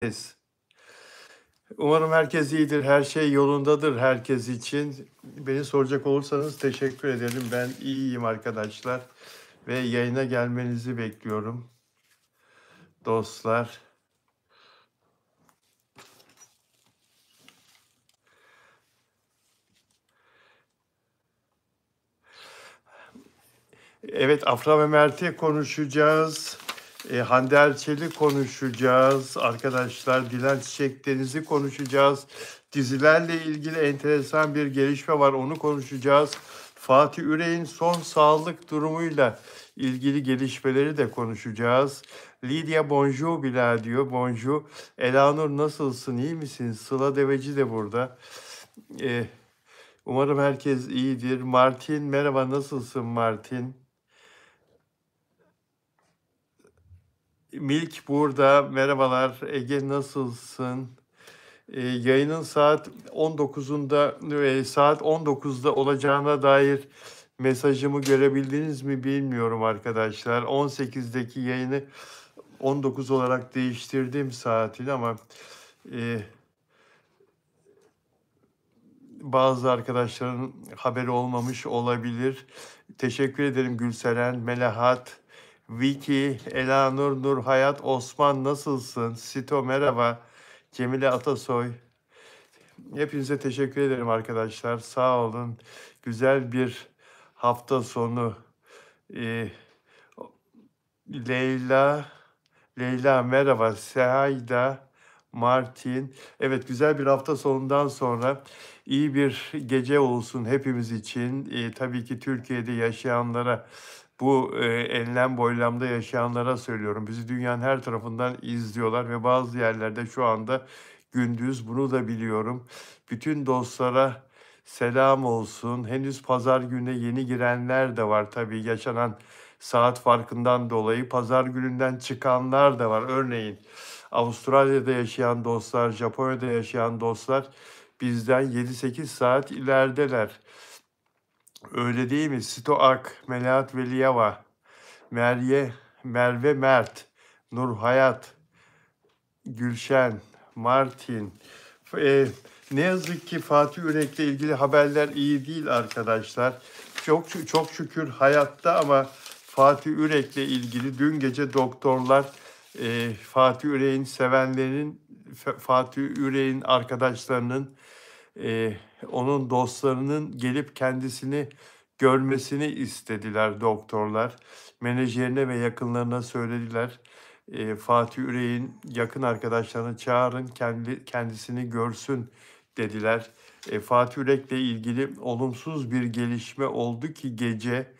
Es. Umarım herkes iyidir, her şey yolundadır herkes için. Beni soracak olursanız teşekkür ederim. Ben iyiyim arkadaşlar ve yayına gelmenizi bekliyorum dostlar. Evet, Afra ve Mert'i konuşacağız. Hande Erçel'i konuşacağız. Arkadaşlar Dilan Çiçek Deniz'i konuşacağız. Dizilerle ilgili enteresan bir gelişme var, onu konuşacağız. Fatih Ürek'in son sağlık durumuyla ilgili gelişmeleri de konuşacağız. Lydia bonjour Bila diyor. Bonjour. Elanur nasılsın, iyi misin? Sıla Deveci de burada. Umarım herkes iyidir. Martin merhaba, nasılsın Martin? Milk burada. Merhabalar. Ege nasılsın? Yayının saat 19'unda saat 19'da olacağına dair mesajımı görebildiniz mi bilmiyorum arkadaşlar. 18'deki yayını 19 olarak değiştirdim saatini ama e, bazı arkadaşların haberi olmamış olabilir. Teşekkür ederim Gülseren, Melahat, Vicky, Elanur, Nurhayat, Osman nasılsın? Sito merhaba. Cemile Atasoy. Hepinize teşekkür ederim arkadaşlar. Sağ olun. Güzel bir hafta sonu. Ee, Leyla merhaba. Sehayda, Martin. Evet, güzel bir hafta sonundan sonra iyi bir gece olsun hepimiz için. Tabii ki Türkiye'de yaşayanlara, bu enlem boylamda yaşayanlara söylüyorum. Bizi dünyanın her tarafından izliyorlar ve bazı yerlerde şu anda gündüz, bunu da biliyorum. Bütün dostlara selam olsun. Henüz pazar gününe yeni girenler de var tabii, yaşanan saat farkından dolayı pazar gününden çıkanlar da var. Örneğin Avustralya'da yaşayan dostlar, Japonya'da yaşayan dostlar bizden 7-8 saat ilerideler. Öyle değil mi? Stoak, Melahat Veliyeva, Merve Mert, Nur Hayat, Gülşen, Martin. E, Ne yazık ki Fatih Ürek'le ilgili haberler iyi değil arkadaşlar. Çok şükür hayatta ama Fatih Ürek'le ilgili dün gece doktorlar Fatih Ürek'in sevenlerinin, Fatih Ürek'in arkadaşlarının, e, onun dostlarının gelip kendisini görmesini istediler doktorlar. Menajerine ve yakınlarına söylediler. Fatih Ürek'in yakın arkadaşlarını çağırın, kendisini görsün dediler. Fatih Ürek'le ilgili olumsuz bir gelişme oldu ki gece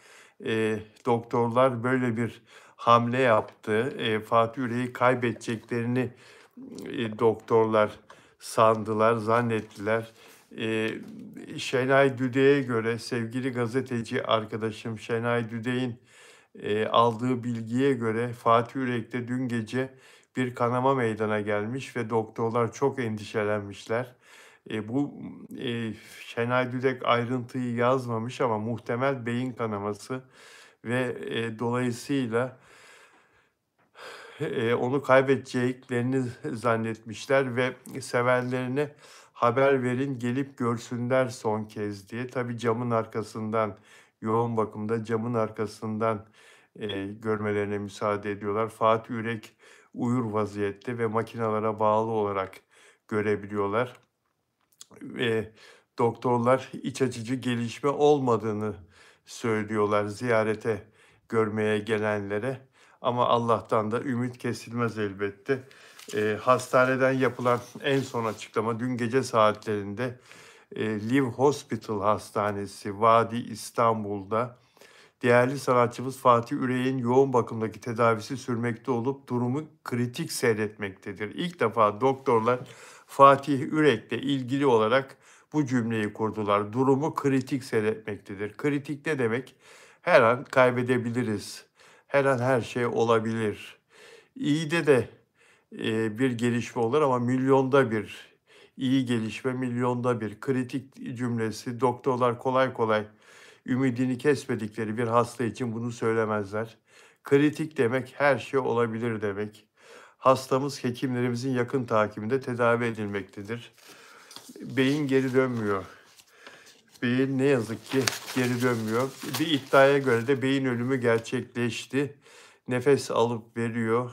doktorlar böyle bir hamle yaptı. Fatih Ürek'i kaybedeceklerini doktorlar sandılar, zannettiler. Şenay Düdey'e göre, sevgili gazeteci arkadaşım Şenay Düdey'in aldığı bilgiye göre Fatih Ürek'te dün gece bir kanama meydana gelmiş ve doktorlar çok endişelenmişler. Bu Şenay Düdek ayrıntıyı yazmamış ama muhtemel beyin kanaması ve dolayısıyla onu kaybedeceklerini zannetmişler ve sevenlerine haber verin, gelip görsünler son kez diye. Tabii camın arkasından, yoğun bakımda camın arkasından görmelerine müsaade ediyorlar. Fatih Ürek uyur vaziyette ve makinalara bağlı olarak görebiliyorlar. Doktorlar iç açıcı gelişme olmadığını söylüyorlar ziyarete, görmeye gelenlere. Ama Allah'tan da ümit kesilmez elbette. Hastaneden yapılan en son açıklama dün gece saatlerinde Live Hospital Hastanesi Vadi İstanbul'da değerli sanatçımız Fatih Ürek'in yoğun bakımdaki tedavisi sürmekte olup durumu kritik seyretmektedir. İlk defa doktorlar Fatih Ürek'le ilgili olarak bu cümleyi kurdular. Durumu kritik seyretmektedir. Kritik ne demek? Her an kaybedebiliriz. Her an her şey olabilir. İyide de bir gelişme olur ama milyonda bir. İyi gelişme milyonda bir. Kritik cümlesi doktorlar kolay kolay ümidini kesmedikleri bir hasta için bunu söylemezler. Kritik demek her şey olabilir demek. Hastamız hekimlerimizin yakın takibinde tedavi edilmektedir. Beyin geri dönmüyor. Beyin ne yazık ki geri dönmüyor. Bir iddiaya göre de beyin ölümü gerçekleşti. Nefes alıp veriyor.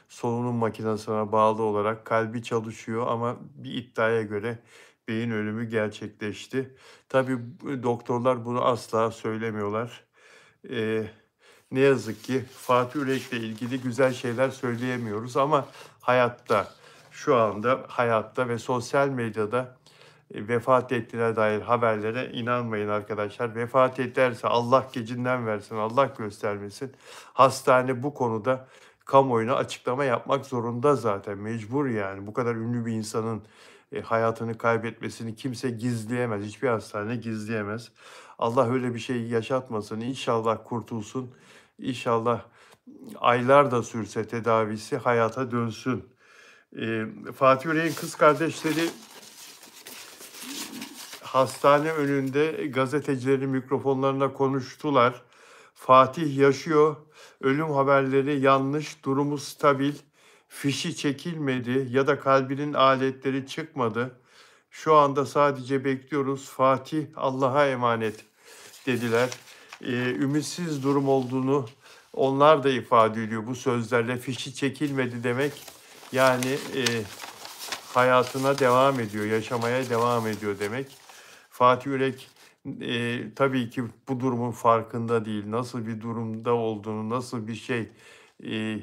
Solunum makinesine bağlı olarak kalbi çalışıyor ama bir iddiaya göre beyin ölümü gerçekleşti. Tabii doktorlar bunu asla söylemiyorlar. Eee, Ne yazık ki Fatih Ürek'le ilgili güzel şeyler söyleyemiyoruz ama hayatta, şu anda hayatta ve sosyal medyada vefat ettiğine dair haberlere inanmayın arkadaşlar. Vefat ederse Allah gecinden versin, Allah göstermesin. Hastane bu konuda kamuoyuna açıklama yapmak zorunda zaten. Mecbur yani. Bu kadar ünlü bir insanın hayatını kaybetmesini kimse gizleyemez. Hiçbir hastane gizleyemez. Allah öyle bir şey yaşatmasın. İnşallah kurtulsun. İnşallah aylar da sürse tedavisi hayata dönsün. Fatih Yürek'in kız kardeşleri hastane önünde gazetecilerin mikrofonlarına konuştular. Fatih yaşıyor, ölüm haberleri yanlış, durumu stabil, fişi çekilmedi ya da kalbinin aletleri çıkmadı. Şu anda sadece bekliyoruz. Fatih Allah'a emanet dediler. Ümitsiz durum olduğunu onlar da ifade ediyor bu sözlerle. Fişi çekilmedi demek yani hayatına devam ediyor, yaşamaya devam ediyor demek. Fatih Yürek tabii ki bu durumun farkında değil. Nasıl bir durumda olduğunu, nasıl bir şey e,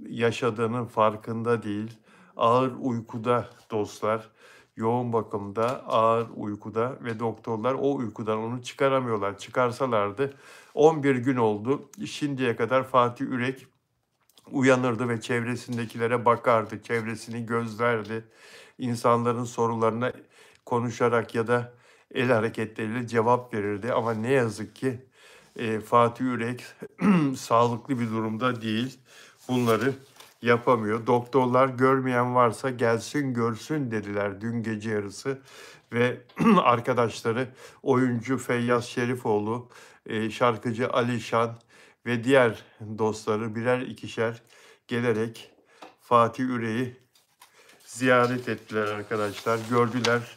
yaşadığının farkında değil. Ağır uykuda dostlar, yoğun bakımda, ağır uykuda ve doktorlar o uykudan onu çıkaramıyorlar. Çıkarsalardı 11 gün oldu. Şimdiye kadar Fatih Ürek uyanırdı ve çevresindekilere bakardı, çevresini gözlerdi. İnsanların sorularına konuşarak ya da el hareketleriyle cevap verirdi. Ama ne yazık ki Fatih Ürek sağlıklı bir durumda değil. Bunları yapamıyor. Doktorlar görmeyen varsa gelsin görsün dediler dün gece yarısı. Ve arkadaşları oyuncu Feyyaz Şerifoğlu, şarkıcı Alişan ve diğer dostları birer ikişer gelerek Fatih Ürek'i ziyaret ettiler arkadaşlar. Gördüler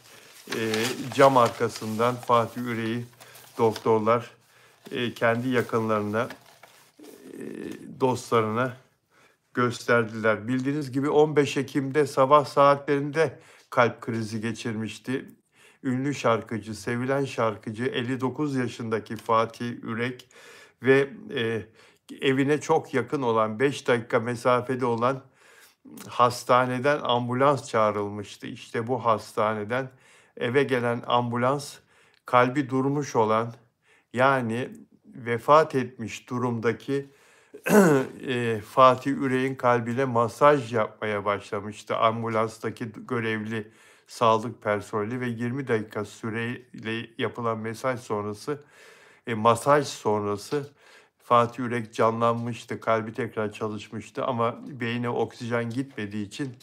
cam arkasından Fatih Ürek'i doktorlar kendi yakınlarına, dostlarına gösterdiler. Bildiğiniz gibi 15 Ekim'de sabah saatlerinde kalp krizi geçirmişti. Ünlü şarkıcı, sevilen şarkıcı 59 yaşındaki Fatih Ürek ve evine çok yakın olan 5 dakika mesafede olan hastaneden ambulans çağrılmıştı. İşte bu hastaneden eve gelen ambulans kalbi durmuş olan yani vefat etmiş durumdaki Fatih Ürek'in kalbine masaj yapmaya başlamıştı ambulanstaki görevli sağlık personeli ve 20 dakika süreyle yapılan masaj sonrası Fatih Ürek canlanmıştı, kalbi tekrar çalışmıştı ama beyine oksijen gitmediği için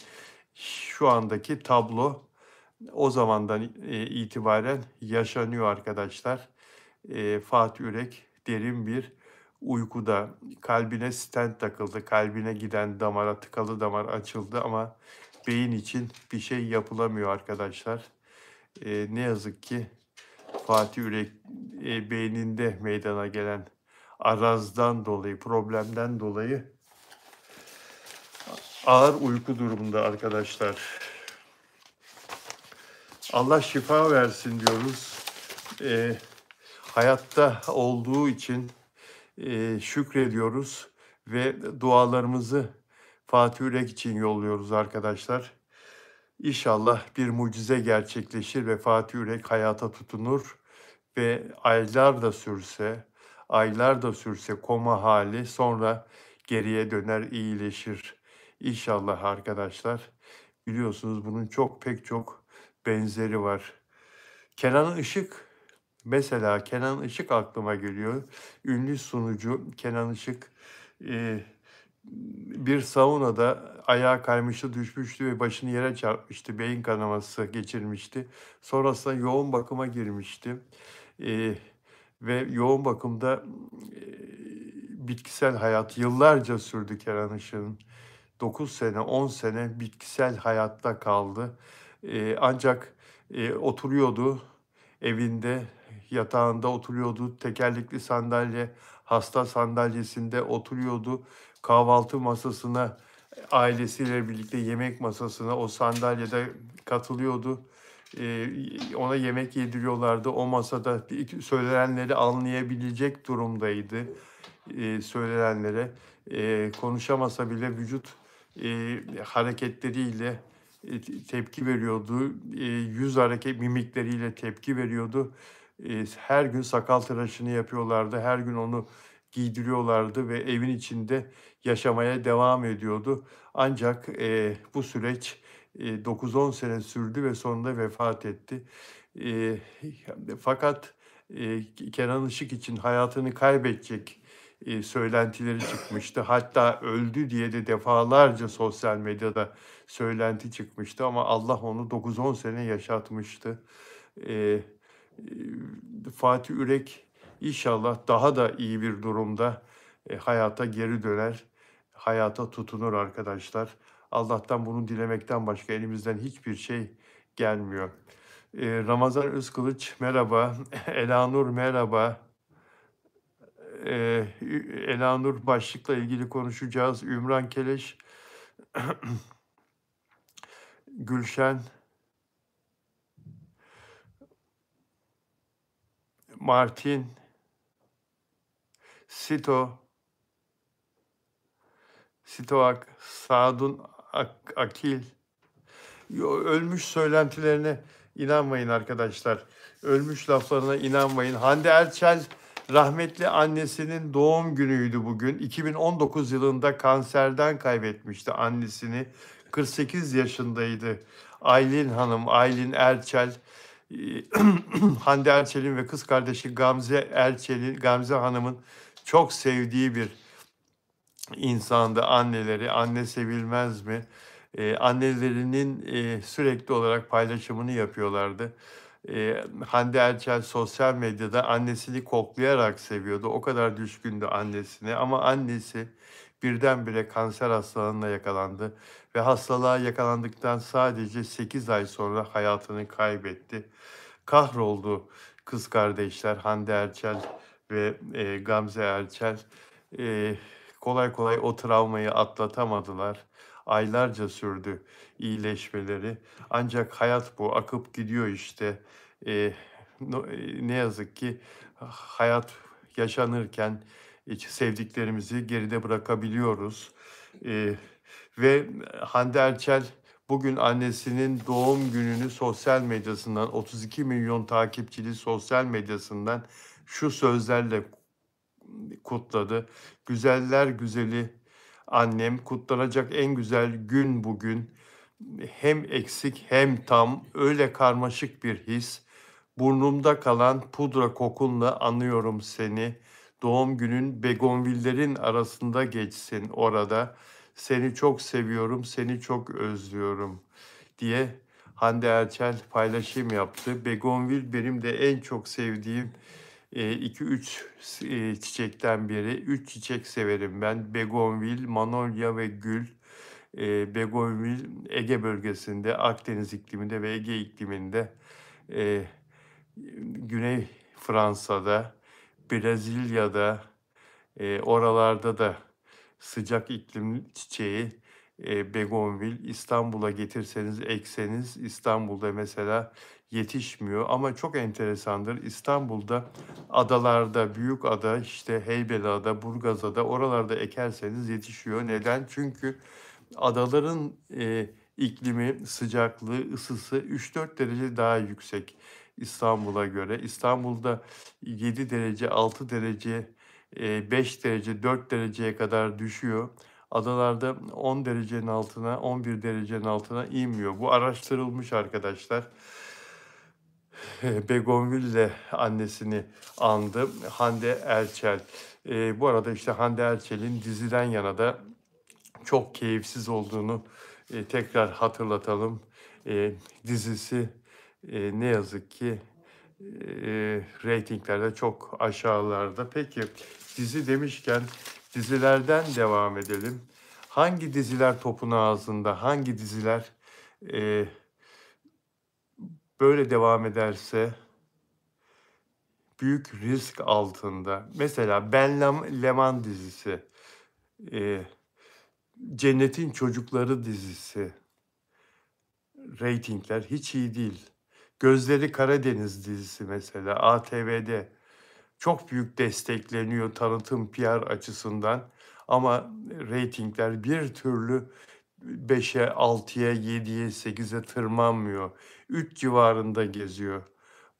şu andaki tablo o zamandan itibaren yaşanıyor arkadaşlar. Fatih Ürek derin bir uykuda. Kalbine stent takıldı. Kalbine giden damara, tıkalı damar açıldı ama beyin için bir şey yapılamıyor arkadaşlar. Ne yazık ki Fatih Ürek beyninde meydana gelen arazdan dolayı, problemden dolayı ağır uyku durumunda arkadaşlar. Allah şifa versin diyoruz. Hayatta olduğu için şükrediyoruz ve dualarımızı Fatih Ürek için yolluyoruz arkadaşlar. İnşallah bir mucize gerçekleşir ve Fatih Ürek hayata tutunur ve aylar da sürse koma hali sonra geriye döner iyileşir. İnşallah arkadaşlar. Biliyorsunuz bunun pek çok benzeri var. Kenan Işık, mesela Kenan Işık aklıma geliyor. Ünlü sunucu Kenan Işık bir saunada ayağa kaymıştı, düşmüştü ve başını yere çarpmıştı. Beyin kanaması geçirmişti. Sonrasında yoğun bakıma girmişti. Ve yoğun bakımda bitkisel hayat yıllarca sürdü Kenan Işık'ın. 9 sene, 10 sene bitkisel hayatta kaldı. Ancak, oturuyordu evinde, yatağında oturuyordu, tekerlekli sandalye, hasta sandalyesinde oturuyordu. Kahvaltı masasına, ailesiyle birlikte yemek masasına o sandalyede katılıyordu. Ona yemek yediriyorlardı. O masada söylenenleri anlayabilecek durumdaydı, söylenenlere. Konuşamasa bile vücut, hareketleriyle, tepki veriyordu. Yüz mimikleriyle tepki veriyordu. Her gün sakal tıraşını yapıyorlardı. Her gün onu giydiriyorlardı ve evin içinde yaşamaya devam ediyordu. Ancak, bu süreç, 9-10 sene sürdü ve sonunda vefat etti. Eee, fakat, Kenan Işık için hayatını kaybedecek, söylentileri çıkmıştı. Hatta öldü diye de defalarca sosyal medyada söylenti çıkmıştı ama Allah onu 9-10 sene yaşatmıştı. Eee, Fatih Ürek inşallah daha da iyi bir durumda, hayata geri döner, hayata tutunur arkadaşlar. Allah'tan bunu dilemekten başka elimizden hiçbir şey gelmiyor. Ramazan Özkılıç merhaba, Elanur merhaba. Elanur başlıkla ilgili konuşacağız. Ümran Keleş, Gülşen, Martin, Sito, Sitoak, Sadun Akil. Ölmüş söylentilerine inanmayın arkadaşlar. Ölmüş laflarına inanmayın. Hande Erçel rahmetli annesinin doğum günüydü bugün. 2019 yılında kanserden kaybetmişti annesini. 48 yaşındaydı. Aylin Hanım, Aylin Erçel, Hande Erçel'in ve kız kardeşi Gamze Hanım'ın çok sevdiği bir insandı anneleri. Anne sevilmez mi? Annelerinin, sürekli olarak paylaşımını yapıyorlardı. Hande Erçel sosyal medyada annesini koklayarak seviyordu. O kadar düşkündü annesine ama annesi birdenbire kanser hastalığına yakalandı ve hastalığa yakalandıktan sadece 8 ay sonra hayatını kaybetti. Kahroldu kız kardeşler Hande Erçel ve, Gamze Erçel. Eee, Kolay kolay o travmayı atlatamadılar. Aylarca sürdü iyileşmeleri. Ancak hayat bu, akıp gidiyor işte. Ne yazık ki hayat yaşanırken sevdiklerimizi geride bırakabiliyoruz. Eee, ve Hande Erçel bugün annesinin doğum gününü sosyal medyasından, 32 milyon takipçili sosyal medyasından şu sözlerle kutladı. Güzeller güzeli annem, kutlanacak en güzel gün bugün. Hem eksik hem tam, öyle karmaşık bir his. Burnumda kalan pudra kokunla anıyorum seni. Doğum günün begonvillerin arasında geçsin orada. Seni çok seviyorum, seni çok özlüyorum diye Hande Erçel paylaşım yaptı. Begonvil benim de en çok sevdiğim 2-3 çiçekten biri. 3 çiçek severim ben. Begonvil, manolya ve gül. Begonvil Ege bölgesinde, Akdeniz ikliminde ve Ege ikliminde, eee, Güney Fransa'da, Brezilya'da, oralarda da sıcak iklim çiçeği, begonvil. İstanbul'a getirseniz, ekseniz İstanbul'da mesela yetişmiyor ama çok enteresandır. İstanbul'da adalarda, Büyükada, işte Heybeliada, Burgazada oralarda ekerseniz yetişiyor. Neden? Çünkü adaların, iklimi, sıcaklığı, ısısı 3-4 derece daha yüksek İstanbul'a göre. İstanbul'da 7 derece, 6 derece, 5 derece, 4 dereceye kadar düşüyor. Adalarda 10 derecenin altına, 11 derecenin altına inmiyor. Bu araştırılmış arkadaşlar. Begonvil'le annesini andı Hande Erçel. Bu arada işte Hande Erçel'in diziden yana da çok keyifsiz olduğunu tekrar hatırlatalım. Dizisi ne yazık ki reytinglerde çok aşağılarda. Peki dizi demişken dizilerden devam edelim. hangi diziler topun ağzında, hangi diziler eee, böyle devam ederse büyük risk altında. Mesela Ben Leman dizisi, eee, Cennetin Çocukları dizisi, reytingler hiç iyi değil. Gözleri Karadeniz dizisi mesela ATV'de çok büyük destekleniyor tanıtım, PR açısından ama reytingler bir türlü 5'e, 6'ya, 7'ye, 8'e tırmanmıyor. 3 civarında geziyor.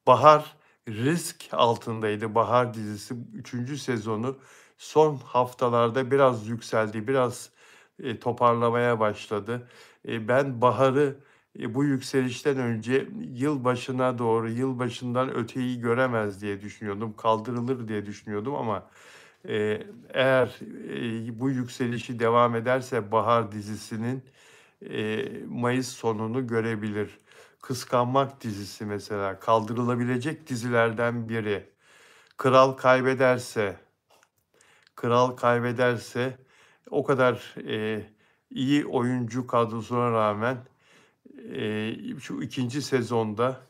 Bahar risk altındaydı. Bahar dizisi 3. sezonu son haftalarda biraz yükseldi, biraz toparlamaya başladı. Ben Bahar'ı bu yükselişten önce yılbaşına doğru, yılbaşından öteyi göremez diye düşünüyordum, kaldırılır diye düşünüyordum ama eğer bu yükselişi devam ederse Bahar dizisinin Mayıs sonunu görebilir. Kıskanmak dizisi mesela kaldırılabilecek dizilerden biri. Kral kaybederse, Kral kaybederse o kadar iyi oyuncu kadrosuna rağmen şu ikinci sezonda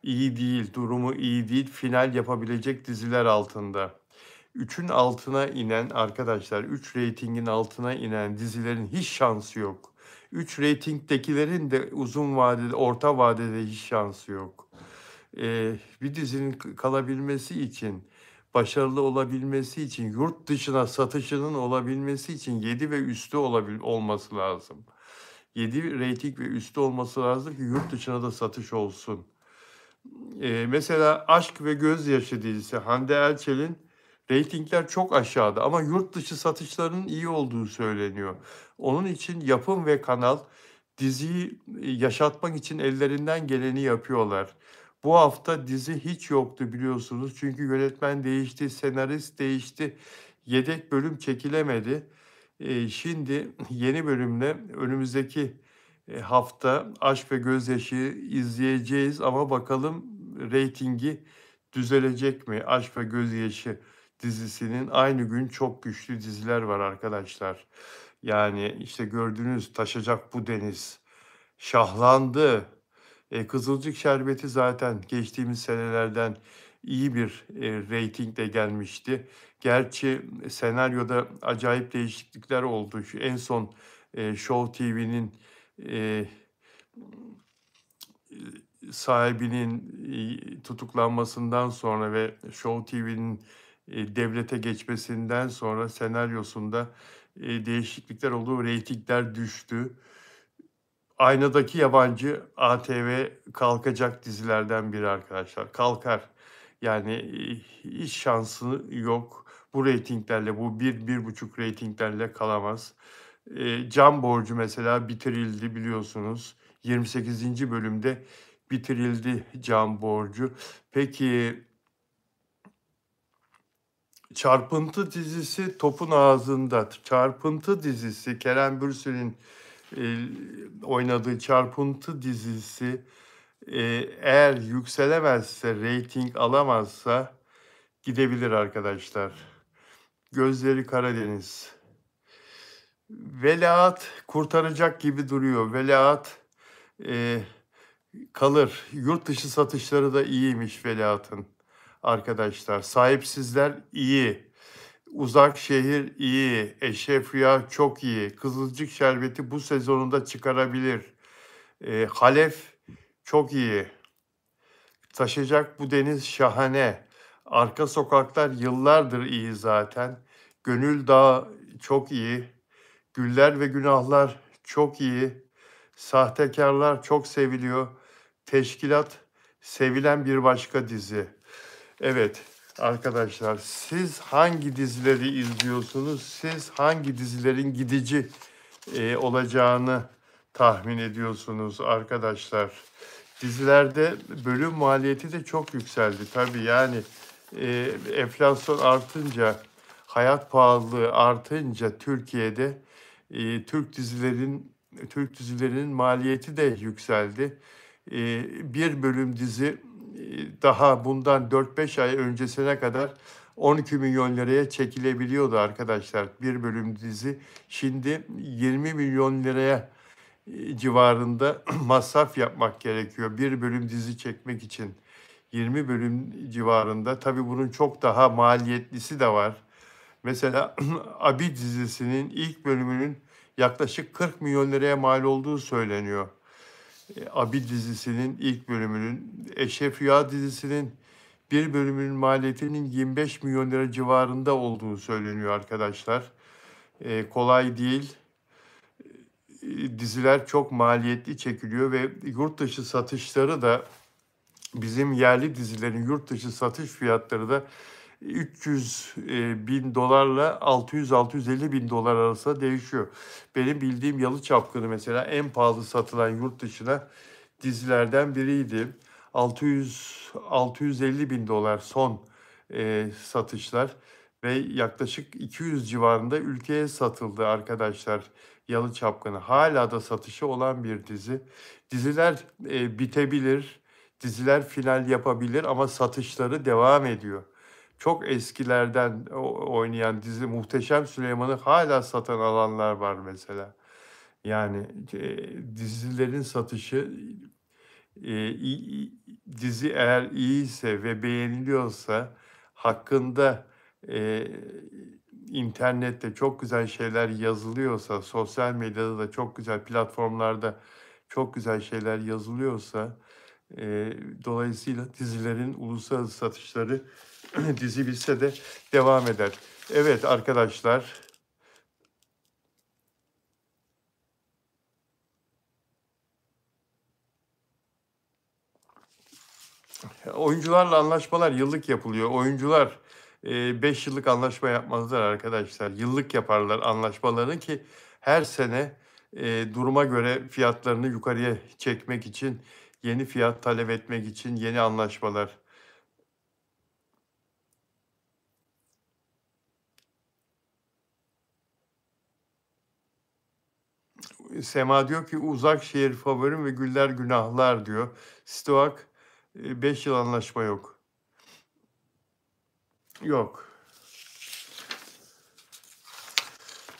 iyi değil, durumu iyi değil, final yapabilecek diziler altında. 3'ün altına inen arkadaşlar, 3 reytingin altına inen dizilerin hiç şansı yok. 3 reytingdekilerin de uzun vadede, orta vadede hiç şansı yok. Bir dizinin kalabilmesi için, başarılı olabilmesi için, yurt dışına satışının olabilmesi için 7 ve üstü olması lazım. 7 reyting ve üstü olması lazım ki yurt dışına da satış olsun. Mesela Aşk ve Gözyaşı dizisi Hande Erçel'in reytingler çok aşağıda ama yurt dışı satışlarının iyi olduğu söyleniyor. Onun için yapım ve kanal diziyi yaşatmak için ellerinden geleni yapıyorlar. Bu hafta dizi hiç yoktu biliyorsunuz. Çünkü yönetmen değişti, senarist değişti. Yedek bölüm çekilemedi. Şimdi yeni bölümle önümüzdeki hafta Aşk ve Gözyaşı izleyeceğiz ama bakalım reytingi düzelecek mi? Aşk ve Gözyaşı dizisinin aynı gün çok güçlü diziler var arkadaşlar. Yani işte gördüğünüz Taşacak Bu Deniz şahlandı. Kızılcık Şerbeti zaten geçtiğimiz senelerden iyi bir reytingle gelmişti. Gerçi senaryoda acayip değişiklikler oldu. Şu en son Show TV'nin e, sahibinin tutuklanmasından sonra ve Show TV'nin devlete geçmesinden sonra senaryosunda değişiklikler oldu. Reytingler düştü. Aynadaki Yabancı ATV kalkacak dizilerden biri arkadaşlar. Kalkar. Yani hiç şansı yok. Bu reytinglerle, bu 1-1,5 reytinglerle kalamaz. Can Borcu mesela bitirildi biliyorsunuz. 28. bölümde bitirildi Can Borcu. Peki Çarpıntı dizisi topun ağzında. Çarpıntı dizisi Kerem Bürsin'in oynadığı Çarpıntı dizisi eğer yükselemezse, reyting alamazsa gidebilir arkadaşlar. Gözleri Karadeniz. Veliaht kurtaracak gibi duruyor. Veliaht kalır. Yurt dışı satışları da iyiymiş Veliaht'ın arkadaşlar. Sahipsizler iyi. Uzak Şehir iyi. Eşref Rüya çok iyi. Kızılcık Şerbeti bu sezonunda çıkarabilir. Halef çok iyi. Taşacak Bu Deniz şahane. Arka Sokaklar yıllardır iyi zaten. Gönül Dağı çok iyi. Güller ve Günahlar çok iyi. Sahtekarlar çok seviliyor. Teşkilat sevilen bir başka dizi. Evet arkadaşlar siz hangi dizileri izliyorsunuz? Siz hangi dizilerin gidici olacağını tahmin ediyorsunuz arkadaşlar? Dizilerde bölüm maliyeti de çok yükseldi. Tabii yani enflasyon artınca, hayat pahalılığı artınca Türkiye'de Türk dizilerinin maliyeti de yükseldi. Bir bölüm dizi daha bundan 4-5 ay öncesine kadar 12 milyon liraya çekilebiliyordu arkadaşlar bir bölüm dizi. Şimdi 20 milyon liraya civarında masraf yapmak gerekiyor bir bölüm dizi çekmek için. 20 bölüm civarında. Tabii bunun çok daha maliyetlisi de var. Mesela Abi dizisinin ilk bölümünün yaklaşık 40 milyon liraya mal olduğu söyleniyor. Abi dizisinin ilk bölümünün, Eşref Rüya dizisinin bir bölümünün maliyetinin 25 milyon lira civarında olduğu söyleniyor arkadaşlar. Kolay değil. Diziler çok maliyetli çekiliyor ve yurt dışı satışları da bizim yerli dizilerin yurt dışı satış fiyatları da 300 bin dolarla 600-650 bin dolar arasında değişiyor. Benim bildiğim Yalı Çapkını mesela en pahalı satılan yurt dışına dizilerden biriydi. 600-650 bin dolar son satışlar ve yaklaşık 200 civarında ülkeye satıldı arkadaşlar. Yalı Çapkını hala da satışı olan bir dizi. Diziler bitebilir, diziler final yapabilir ama satışları devam ediyor. Çok eskilerden oynayan dizi Muhteşem Süleyman'ı hala satan alanlar var mesela. Yani dizilerin satışı dizi eğer iyiyse ve beğeniliyorsa hakkında e, internette çok güzel şeyler yazılıyorsa, sosyal medyada da çok güzel platformlarda çok güzel şeyler yazılıyorsa dolayısıyla dizilerin uluslararası satışları dizi bitse de devam eder. Evet arkadaşlar. Oyuncularla anlaşmalar yıllık yapılıyor. Oyuncular 5 yıllık anlaşma yapmazlar arkadaşlar. Yıllık yaparlar anlaşmalarını ki her sene duruma göre fiyatlarını yukarıya çekmek için, yeni fiyat talep etmek için yeni anlaşmalar. Sema diyor ki uzak şehir favorim ve güller günahlar diyor. Stoak 5 yıl anlaşma yok. Yok.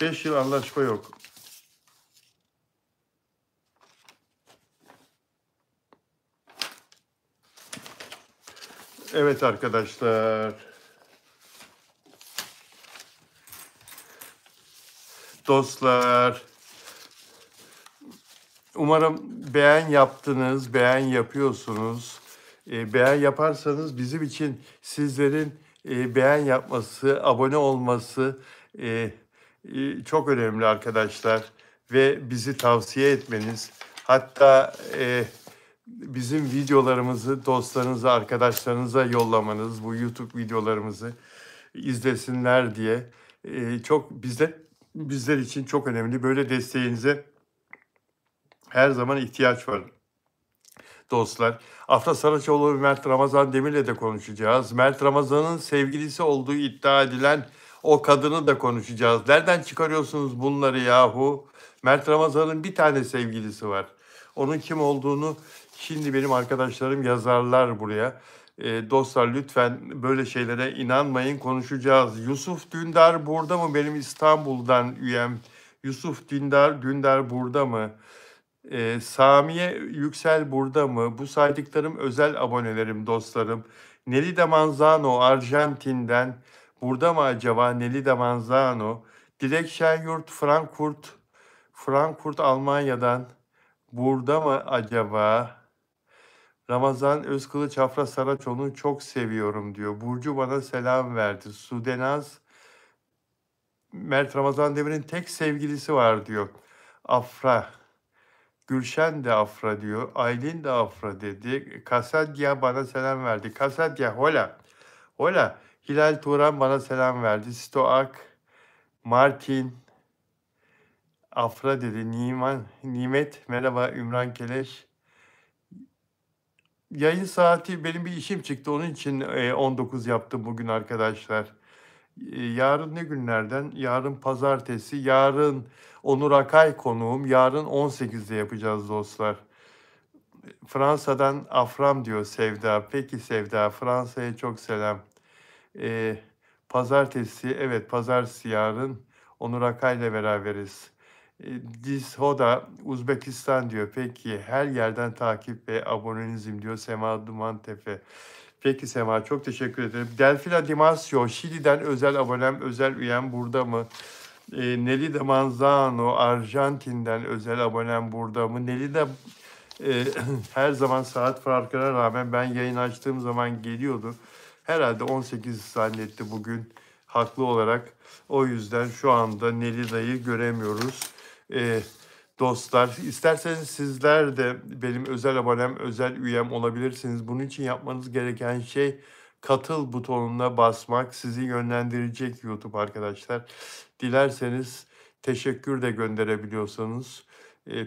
5 yıl anlaşma yok. Evet arkadaşlar. Dostlar. Umarım beğen yaptınız, beğen yapıyorsunuz. Beğen yaparsanız bizim için sizlerin beğen yapması, abone olması çok önemli arkadaşlar. Ve bizi tavsiye etmeniz, hatta bizim videolarımızı dostlarınıza, arkadaşlarınıza yollamanız, bu YouTube videolarımızı izlesinler diye çok bizler için çok önemli. Böyle desteğinize her zaman ihtiyaç var dostlar. Afra Saraçoğlu ve Mert Ramazan Demir'le de konuşacağız. Mert Ramazan'ın sevgilisi olduğu iddia edilen o kadını da konuşacağız. Nereden çıkarıyorsunuz bunları yahu? Mert Ramazan'ın bir tane sevgilisi var. Onun kim olduğunu şimdi benim arkadaşlarım yazarlar buraya. Dostlar lütfen böyle şeylere inanmayın, konuşacağız. Yusuf Dündar burada mı? Benim İstanbul'dan üyem. Yusuf Dündar burada mı? Samiye Yüksel burada mı? Bu saydıklarım özel abonelerim, dostlarım. Nelly Manzano Arjantin'den burada mı acaba? Nelly Manzano. Dilek Şenyurt Frankfurt Almanya'dan burada mı acaba? Ramazan Özkılıç Afra Saraçoğlu'nu çok seviyorum diyor. Burcu bana selam verdi. Sudenaz Mert Ramazan Demir'in tek sevgilisi var diyor. Afra. Gülşen de Afra diyor. Aylin de Afra dedi. Kasadya bana selam verdi. Kasadya hola. Hola. Hilal Turan bana selam verdi. Stoak. Martin. Afra dedi. Nimet. Merhaba Ümran Keleş. Yayın saati benim bir işim çıktı. Onun için 19 yaptım bugün arkadaşlar. Yarın ne günlerden? Yarın pazartesi. Yarın Onur Akay konuğum. Yarın 18'de yapacağız dostlar. Fransa'dan Afram diyor Sevda. Peki Sevda, Fransa'ya çok selam. Pazartesi, evet, pazartesi yarın Onur Akay'la beraberiz. Dishoda Uzbekistan diyor. Peki, her yerden takip ve abonenizim diyor Sema Dumantepe. Peki Sema, çok teşekkür ederim. Delfina Dimasio, Şili'den özel abonem, özel üyem burada mı? Nelly Manzano, Arjantin'den özel abonem burada mı? Nelly de her zaman saat farkına rağmen ben yayın açtığım zaman geliyordu. Herhalde 18 zannetti bugün haklı olarak. O yüzden şu anda Nelida'yı göremiyoruz. Dostlar, isterseniz sizler de benim özel abonem, özel üyem olabilirsiniz. Bunun için yapmanız gereken şey katıl butonuna basmak. Sizi yönlendirecek YouTube arkadaşlar. Dilerseniz teşekkür de gönderebiliyorsanız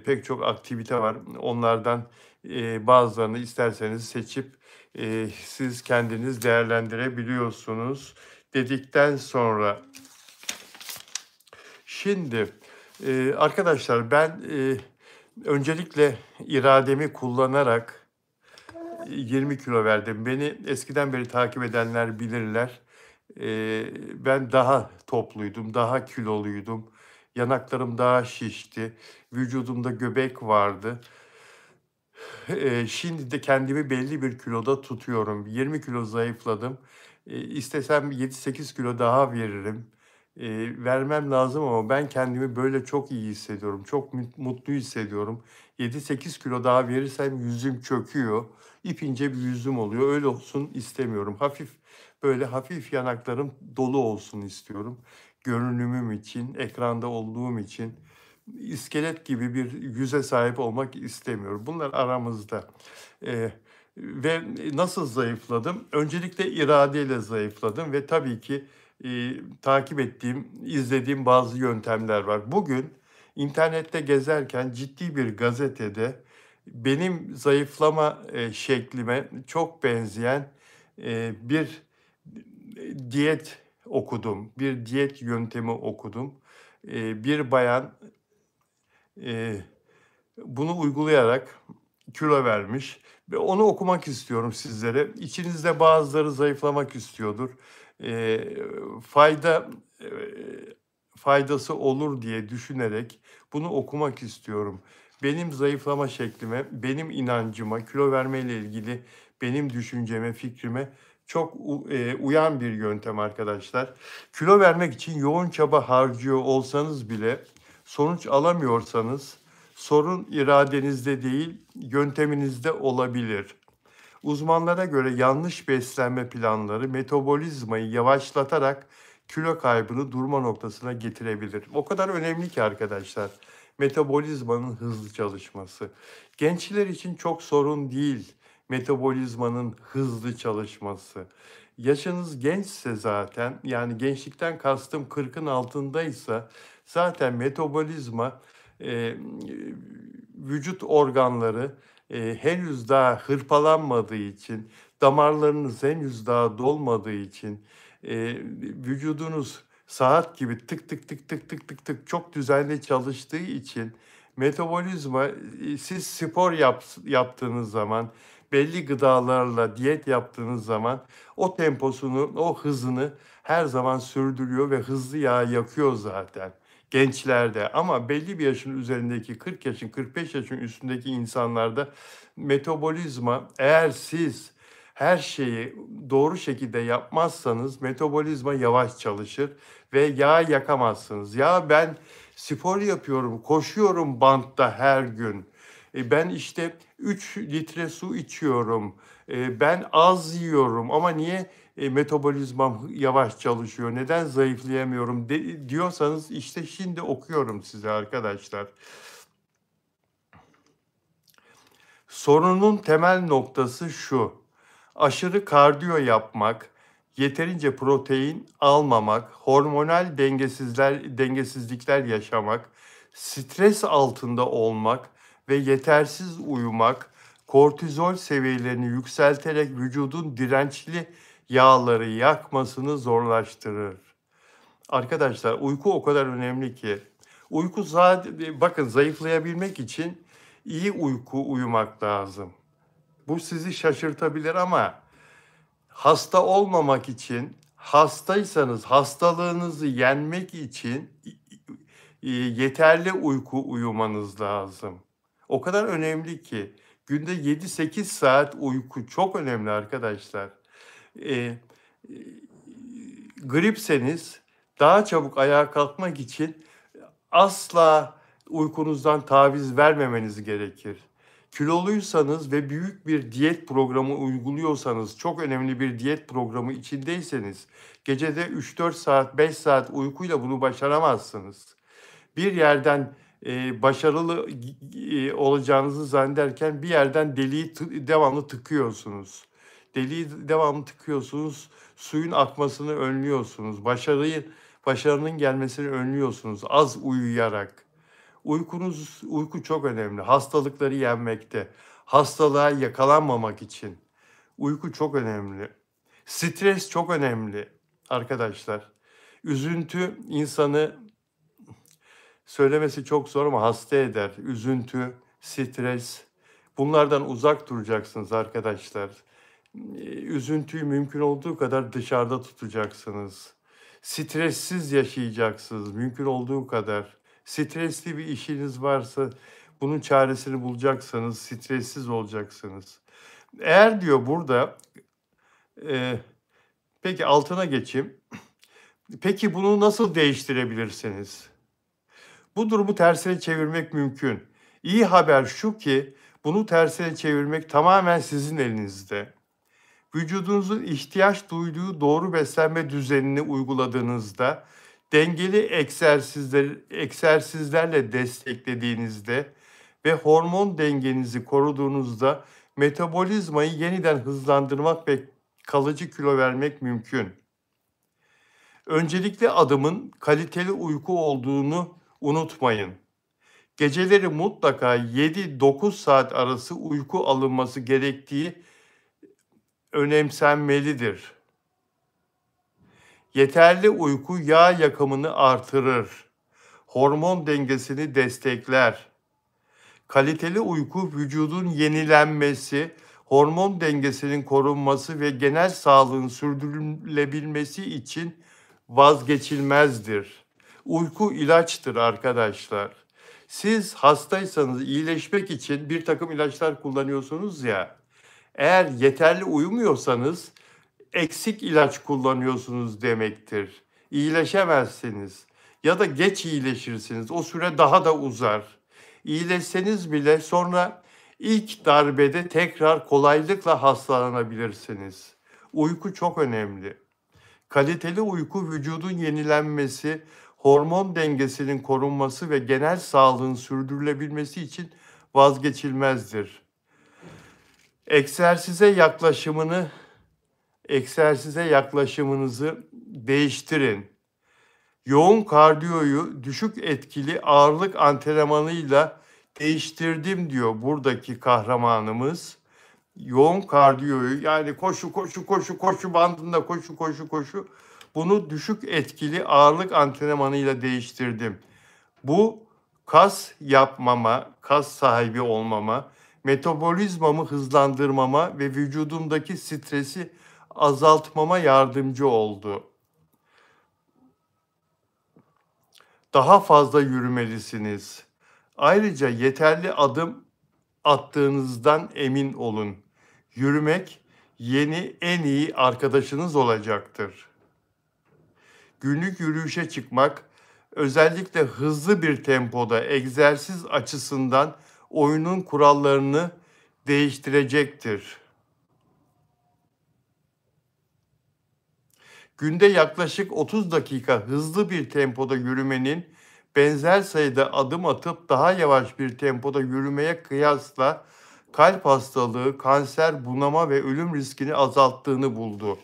pek çok aktivite var. Onlardan bazılarını isterseniz seçip siz kendiniz değerlendirebiliyorsunuz dedikten sonra. Şimdi arkadaşlar ben öncelikle irademi kullanarak 20 kilo verdim. Beni eskiden beri takip edenler bilirler. Ben daha topluydum, daha kiloluydum. Yanaklarım daha şişti. Vücudumda göbek vardı. Şimdi de kendimi belli bir kiloda tutuyorum. 20 kilo zayıfladım. İstesem 7-8 kilo daha veririm. Vermem lazım ama ben kendimi böyle çok iyi hissediyorum. Çok mutlu hissediyorum. 7-8 kilo daha verirsem yüzüm çöküyor. İpince bir yüzüm oluyor. Öyle olsun istemiyorum. Böyle hafif yanaklarım dolu olsun istiyorum. Görünümüm için, ekranda olduğum için iskelet gibi bir yüze sahip olmak istemiyorum. Bunlar aramızda. Ve nasıl zayıfladım? Öncelikle iradeyle zayıfladım ve tabii ki takip ettiğim, izlediğim bazı yöntemler var. Bugün internette gezerken ciddi bir gazetede benim zayıflama şeklime çok benzeyen bir diyet okudum. Bir diyet yöntemi okudum. Bir bayan bunu uygulayarak kilo vermiş ve onu okumak istiyorum sizlere. İçinizde bazıları zayıflamak istiyordur. Eee, fayda faydası olur diye düşünerek bunu okumak istiyorum. Benim zayıflama şeklime, benim inancıma, kilo vermeyle ilgili benim düşünceme, fikrime çok uyan bir yöntem arkadaşlar. Kilo vermek için yoğun çaba harcıyor olsanız bile sonuç alamıyorsanız sorun iradenizde değil, yönteminizde olabilir. Uzmanlara göre yanlış beslenme planları metabolizmayı yavaşlatarak kilo kaybını durma noktasına getirebilir. O kadar önemli ki arkadaşlar, metabolizmanın hızlı çalışması. Gençler için çok sorun değil metabolizmanın hızlı çalışması. Yaşınız gençse zaten, yani gençlikten kastım 40'ın altındaysa zaten metabolizma vücut organları henüz daha hırpalanmadığı için, damarlarınız henüz daha dolmadığı için, vücudunuz saat gibi tık tık tık tık tık tık tık çok düzenli çalıştığı için metabolizma, siz spor yaptığınız zaman, belli gıdalarla diyet yaptığınız zaman o temposunu, o hızını her zaman sürdürüyor ve hızlı yağ yakıyor zaten gençlerde, ama belli bir yaşın üzerindeki 40 yaşın 45 yaşın üstündeki insanlarda metabolizma, eğer siz her şeyi doğru şekilde yapmazsanız metabolizma yavaş çalışır ve yağ yakamazsınız. Ya ben spor yapıyorum, koşuyorum bantta her gün. Ben işte 3 litre su içiyorum. Ben az yiyorum ama niye metabolizmam yavaş çalışıyor, neden zayıflayamıyorum diyorsanız işte şimdi okuyorum size arkadaşlar. Sorunun temel noktası şu: aşırı kardiyo yapmak, yeterince protein almamak, hormonal dengesizlikler yaşamak, stres altında olmak ve yetersiz uyumak, kortizol seviyelerini yükselterek vücudun dirençli yağları yakmasını zorlaştırır. Arkadaşlar, uyku o kadar önemli ki. Uyku zaten, bakın, zayıflayabilmek için iyi uyku uyumak lazım. Bu sizi şaşırtabilir ama hasta olmamak için hastaysanız hastalığınızı yenmek için yeterli uyku uyumanız lazım. O kadar önemli ki günde 7-8 saat uyku çok önemli arkadaşlar. Eee, gripseniz daha çabuk ayağa kalkmak için asla uykunuzdan taviz vermemeniz gerekir. Kiloluysanız ve büyük bir diyet programı uyguluyorsanız, çok önemli bir diyet programı içindeyseniz, gecede 3-4 saat, 5 saat uykuyla bunu başaramazsınız. Bir yerden başarılı olacağınızı zannederken bir yerden deliği devamlı tıkıyorsunuz. Deliği devamlı tıkıyorsunuz, suyun akmasını önlüyorsunuz, başarının gelmesini önlüyorsunuz az uyuyarak. Uyku çok önemli. Hastalıkları yenmekte, hastalığa yakalanmamak için uyku çok önemli. Stres çok önemli arkadaşlar. Üzüntü insanı söylemesi çok zor ama hasta eder. Üzüntü, stres. Bunlardan uzak duracaksınız arkadaşlar. Üzüntüyü mümkün olduğu kadar dışarıda tutacaksınız. Stressiz yaşayacaksınız mümkün olduğu kadar. Stresli bir işiniz varsa bunun çaresini bulacaksanız stressiz olacaksınız. Eğer diyor burada, peki altına geçeyim. Peki bunu nasıl değiştirebilirsiniz? Bu durumu tersine çevirmek mümkün. İyi haber şu ki bunu tersine çevirmek tamamen sizin elinizde. Vücudunuzun ihtiyaç duyduğu doğru beslenme düzenini uyguladığınızda, dengeli egzersizlerle desteklediğinizde ve hormon dengenizi koruduğunuzda metabolizmayı yeniden hızlandırmak ve kalıcı kilo vermek mümkün. Öncelikli adımın kaliteli uyku olduğunu unutmayın. Geceleri mutlaka 7-9 saat arası uyku alınması gerektiği önemsenmelidir. Yeterli uyku yağ yakımını artırır. Hormon dengesini destekler. Kaliteli uyku vücudun yenilenmesi, hormon dengesinin korunması ve genel sağlığın sürdürülebilmesi için vazgeçilmezdir. Uyku ilaçtır arkadaşlar. Siz hastaysanız iyileşmek için bir takım ilaçlar kullanıyorsunuz ya. Eğer yeterli uyumuyorsanız eksik ilaç kullanıyorsunuz demektir. İyileşemezsiniz ya da geç iyileşirsiniz. O süre daha da uzar. İyileşseniz bile sonra ilk darbede tekrar kolaylıkla hastalanabilirsiniz. Uyku çok önemli. Kaliteli uyku vücudun yenilenmesi, hormon dengesinin korunması ve genel sağlığın sürdürülebilmesi için vazgeçilmezdir. Egzersize yaklaşımınızı değiştirin. Yoğun kardiyoyu düşük etkili ağırlık antrenmanıyla değiştirdim diyor buradaki kahramanımız. Yoğun kardiyoyu yani koşu bandında koşu bunu düşük etkili ağırlık antrenmanıyla değiştirdim. Bu kas yapmama, kas sahibi olmama, metabolizmamı hızlandırmama ve vücudumdaki stresi azaltmama yardımcı oldu. Daha fazla yürümelisiniz. Ayrıca yeterli adım attığınızdan emin olun. Yürümek yeni en iyi arkadaşınız olacaktır. Günlük yürüyüşe çıkmak, özellikle hızlı bir tempoda egzersiz açısından oyunun kurallarını değiştirecektir. Günde yaklaşık 30 dakika hızlı bir tempoda yürümenin benzer sayıda adım atıp daha yavaş bir tempoda yürümeye kıyasla kalp hastalığı, kanser, bunama ve ölüm riskini azalttığını buldu.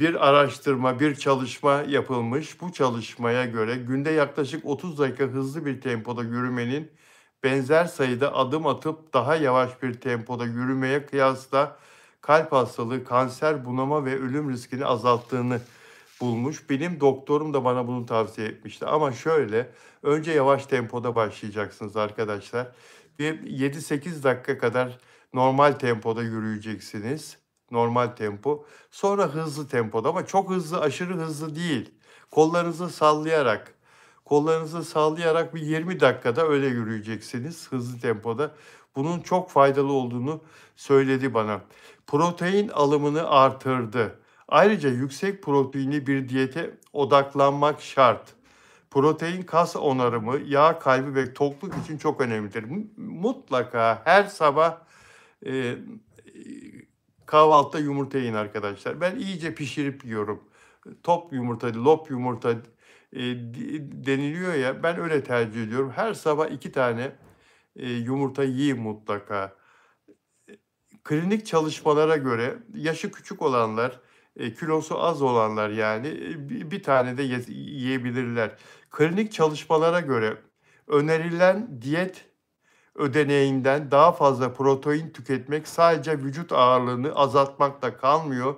Bir araştırma, bir çalışma yapılmış. Bu çalışmaya göre günde yaklaşık 30 dakika hızlı bir tempoda yürümenin benzer sayıda adım atıp daha yavaş bir tempoda yürümeye kıyasla kalp hastalığı, kanser, bunama ve ölüm riskini azalttığını bulmuş. Benim doktorum da bana bunu tavsiye etmişti. Ama şöyle, önce yavaş tempoda başlayacaksınız arkadaşlar. Bir 7-8 dakika kadar normal tempoda yürüyeceksiniz. normal tempo. Sonra hızlı tempoda ama çok hızlı, aşırı hızlı değil. Kollarınızı sallayarak, kollarınızı sallayarak bir 20 dakikada öyle yürüyeceksiniz hızlı tempoda. Bunun çok faydalı olduğunu söyledi bana. Protein alımını artırdı. Ayrıca yüksek proteinli bir diyete odaklanmak şart. Protein kas onarımı, yağ kaybı ve tokluk için çok önemlidir. Mutlaka her sabah e, kahvaltıda yumurta yiyin arkadaşlar. Ben iyice pişirip yiyorum. Top yumurta, lop yumurta deniliyor ya. Ben öyle tercih ediyorum. Her sabah 2 tane yumurta yiyin mutlaka. Klinik çalışmalara göre yaşı küçük olanlar, kilosu az olanlar yani bir tane de yiyebilirler. Klinik çalışmalara göre önerilen diyet ödeneğinden daha fazla protein tüketmek sadece vücut ağırlığını azaltmakla kalmıyor.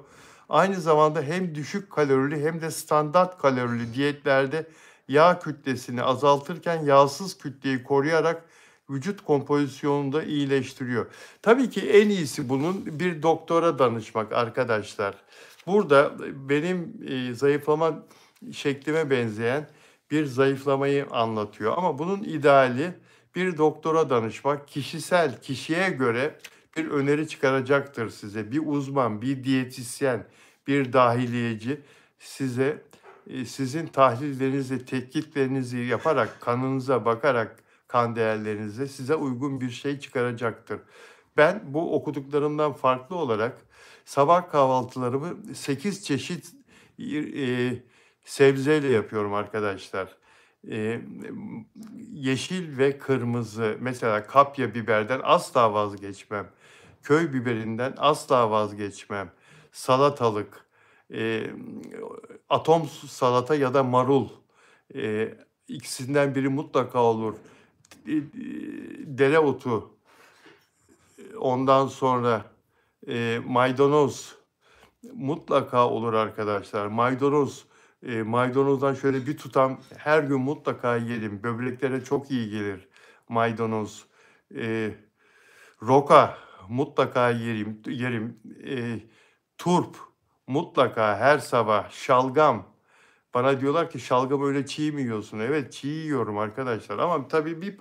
Aynı zamanda hem düşük kalorili hem de standart kalorili diyetlerde yağ kütlesini azaltırken yağsız kütleyi koruyarak vücut kompozisyonunu da iyileştiriyor. Tabii ki en iyisi bunun bir doktora danışmak arkadaşlar. Burada benim zayıflama şeklime benzeyen bir zayıflamayı anlatıyor. Ama bunun ideali bir doktora danışmak, kişisel, kişiye göre bir öneri çıkaracaktır size. Bir uzman, bir diyetisyen, bir dahiliyeci size sizin tahlillerinizi, tetkiklerinizi yaparak, kanınıza bakarak, kan değerlerinize size uygun bir şey çıkaracaktır. Ben bu okuduklarımdan farklı olarak sabah kahvaltılarımı 8 çeşit sebzeyle yapıyorum arkadaşlar. E, Yeşil ve kırmızı, mesela kapya biberden asla vazgeçmem. Köy biberinden asla vazgeçmem. Salatalık, e, atom salata ya da marul. İkisinden biri mutlaka olur. Dereotu, ondan sonra maydanoz mutlaka olur arkadaşlar. Maydanozdan şöyle bir tutam her gün mutlaka yerim. Böbreklere çok iyi gelir maydanoz. E, Roka mutlaka yerim. Turp mutlaka her sabah. Şalgam. Bana diyorlar ki şalgam öyle çiğ mi yiyorsun? Evet, çiğ yiyorum arkadaşlar ama tabii bir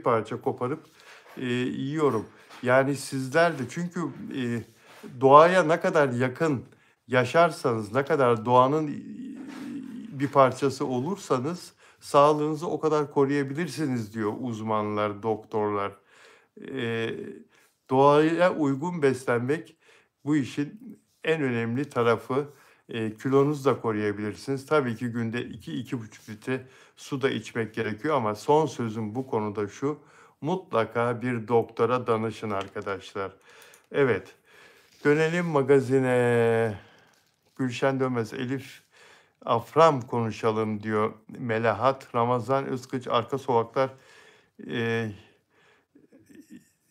parça koparıp yiyorum. Yani sizler de çünkü doğaya ne kadar yakın yaşarsanız, ne kadar doğanın bir parçası olursanız sağlığınızı o kadar koruyabilirsiniz diyor uzmanlar, doktorlar. E, Doğaya uygun beslenmek bu işin en önemli tarafı. Kilonuzu da koruyabilirsiniz. Tabii ki günde 2-2,5 litre su da içmek gerekiyor ama son sözüm bu konuda şu: mutlaka bir doktora danışın arkadaşlar. Evet, dönelim magazine. Gülşen Dönmez, Elif Afram konuşalım diyor Melahat. Ramazan Özkıç, Arka Sokaklar. E,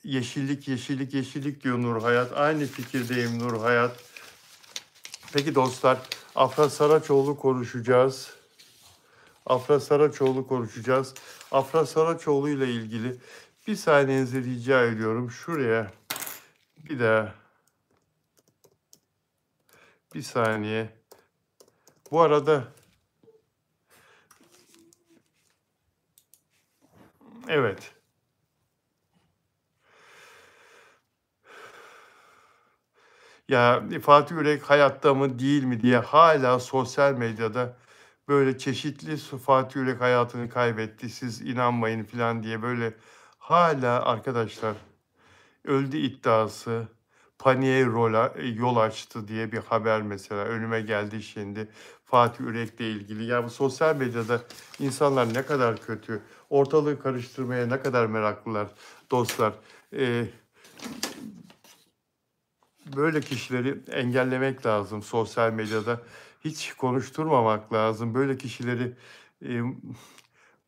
Yeşillik, yeşillik, yeşillik diyor Nur Hayat. Aynı fikirdeyim Nur Hayat. Peki dostlar, Afra Saraçoğlu konuşacağız. Afra Saraçoğlu konuşacağız. Afra Saraçoğlu ile ilgili bir saniyenizi rica ediyorum. Şuraya bir daha bir saniye. Bu arada evet. Ya Fatih Yürek hayatta mı değil mi diye hala sosyal medyada böyle çeşitli Fatih Yürek hayatını kaybetti, siz inanmayın falan diye böyle hala arkadaşlar öldü iddiası paniğe yol açtı diye bir haber mesela önüme geldi şimdi Fatih Yürek'le ilgili. Ya bu sosyal medyada insanlar ne kadar kötü, ortalığı karıştırmaya ne kadar meraklılar dostlar. Böyle kişileri engellemek lazım sosyal medyada. Hiç konuşturmamak lazım. Böyle kişileri e,